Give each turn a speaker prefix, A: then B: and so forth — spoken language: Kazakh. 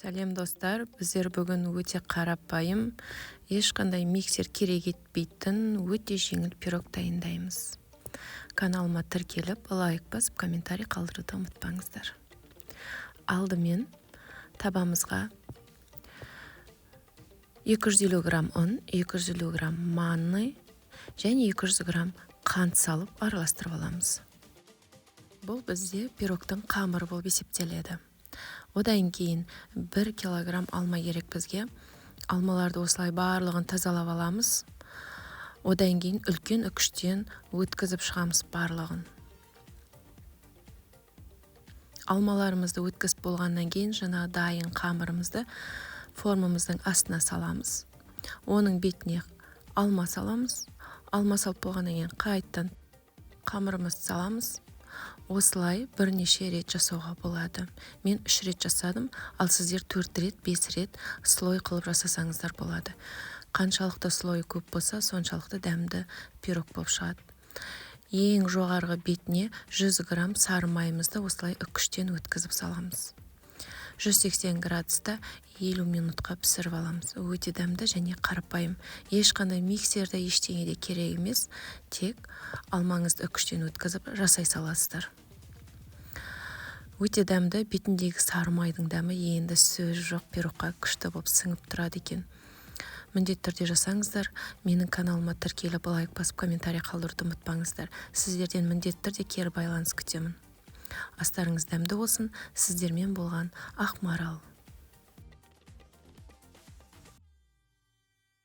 A: Сәлем достар, біздер бүгін өте қарапайым, ешқандай миксер керек етпейтін өте жеңіл пирог дайындаймыз. Каналыма тіркеліп, лайк басып, комментарий қалдыруды ұмытпаңыздар. Алдымен табамызға 250 грамм ұн, 250 грамм манны және 200 грамм қант салып араластырып аламыз. Бұл бізде пирогтың қамыры болып есептеледі. Одан кейін 1 килограмм алма керек бізге. Алмаларды осылай барлығын тазалап аламыз. Одан кейін үлкен үкіштен өткізіп шығамыз барлығын. Алмаларымызды өткізіп болғаннан кейін жаңа дайын қамырымызды формамыздың астына саламыз. Оның бетіне алма саламыз. Алма салып болғаннан кейін қайттан қамырымызды саламыз. Осылай бірнеше рет жасауға болады. Мен 3 рет жасадым, ал сіздер 4 рет, 5 рет слой қылып жасасаңыздар болады. Қаншалықты слой көп болса, соншалықты дәмді пирог болып шығады. Ең жоғарғы бетіне 100 грамм сары майымызды осылай үкіштен өткізіп саламыз. 180 градуста 50 минутқа пісіріп аламыз. Өте дәмді және қарапайым. Ешқандай миксерде ештеңе де керек емес, тек алмаңызды үкіштен өткізіп жасай саласыздар. Өте дәмді, бетіндегі сары майдың дәмі енді сөз жоқ пирогқа күшті болып сіңіп тұрады екен. Міндетті түрде жасаңыздар. Менің каналыма тіркеліп, лайк басып, комментарий қалдыруды ұмытпаңыздар. Сіздерден міндетті түрде кері байланыс күтемін. Астарыңыз дәмді болсын. Сіздермен болған Ақмарал.